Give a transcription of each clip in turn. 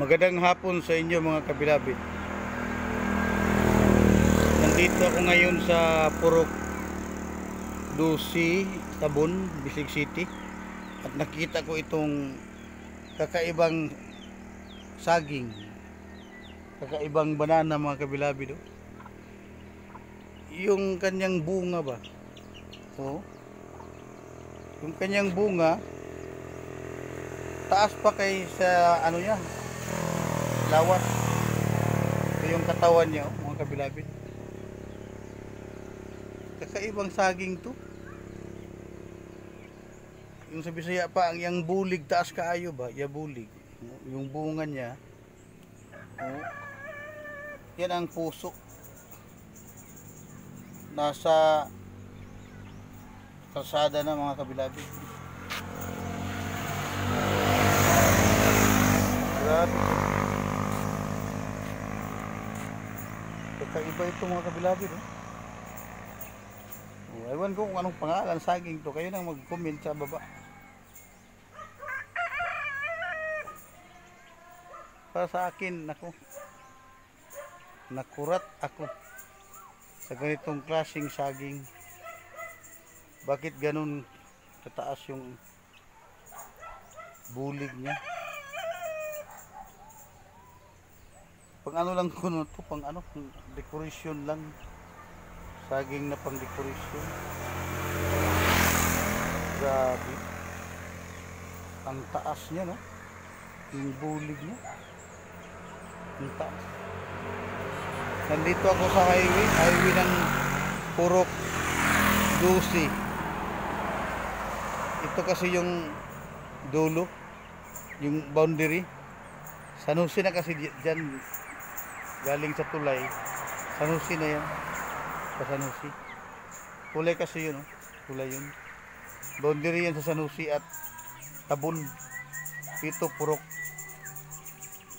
Magandang hapon sa inyo mga kabilabid. Nandito ako ngayon sa Purok Dusi, Tabon, Bisig City. At nakita ko itong kakaibang saging, kakaibang banana mga kabilabid. Yung kanyang bunga ba? Oh. Yung kanyang bunga taas pa kay sa ano niya, lawas. Ito yung katawan niya, mga kabilabid. Kakaibang saging to. Yung sa Bisaya pa, ang yang bulig taas kaayo ba? Ya bulig. Yung bunga niya. Oh. Yan ang puso. Nasa kalsada na mga kabilabid. Grabe. Kakaiba ito mga kabilabid. Ewan ko kung anong pangalan saging to. Kayo nang mag-comment sa baba. Para sa akin, nakurat ako sa ganitong klaseng saging. Bakit ganun kataas yung bulig niya? Pang ano lang ko to, pang ano, decoration lang. Saging na pang decoration. Grabe. Ang taas niya, no? Yung bulig niya. Ang taas. Nandito ako sa highway ng Purok Dusi. Ito kasi yung dulo, yung boundary. Sanusi na kasi dyan, galing sa tulay. Sanusi na yan. Sa Sanusi. Tulay kasi yun, tulay yun. Boundary yan sa Sanusi at Tabon. Ito Purok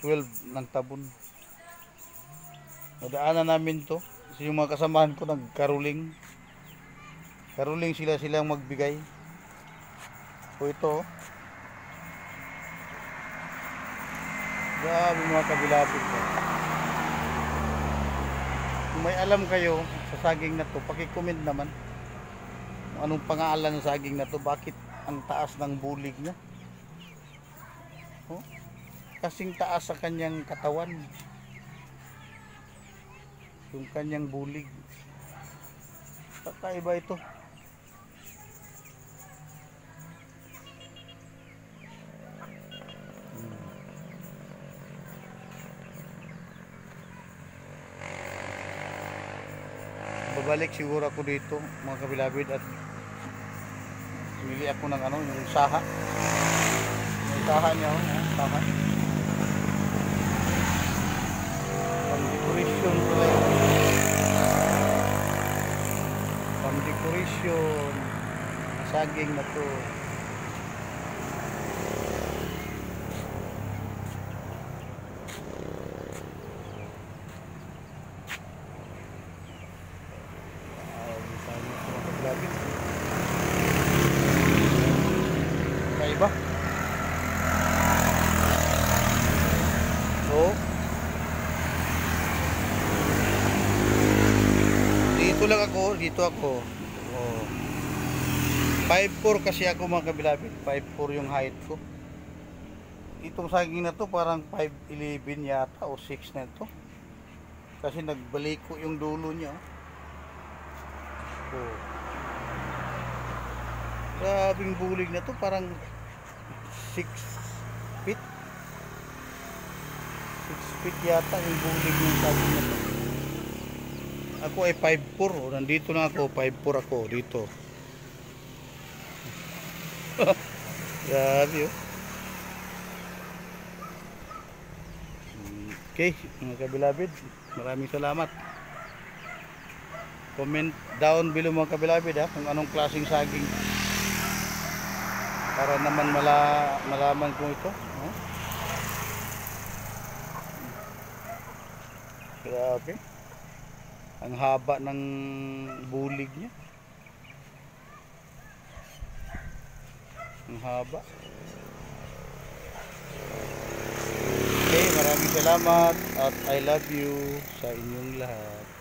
12 ng Tabon. Nadaanan namin to kasi yung mga kasamahan ko nagkaruling. Karuling silang magbigay. So ito, grabe mga kabilabid. Kung may alam kayo sa saging na to, paki-comment naman kung anong pangalan ng saging na to, bakit ang taas ng bulig niya. Oh, kasing taas sa kanyang katawan, yung kanyang bulig. Kakaiba ito. Babalik siguro ako dito mga kabilabid at pili ako ng ano, yung saha. Yung saha niya, saha. Pang decoration pala yun. Pang decoration saging na to. Kaiba. So, dito ako. Oh. 5'4" kasi ako mga kabilabid. 5'4" yung height ko. Itong saging na to parang 5'11" yata o 6 na to. Kasi nagbaliko yung dulo niya. Oh. Grabing bulig na to, parang 6 feet. 6 feet yata yung bulig ng saging na to. Ako ay 5'4". Nandito na ako, 5'4" ako dito. Grabe oh. Okay, mga kabilabid, maraming salamat. Comment down below mga kabilabid kung anong klaseng saging, para naman malaman ko ito. Grabe. Ang haba ng bulig niya. Ang haba. Okay. salamat at I love you sa inyong lahat.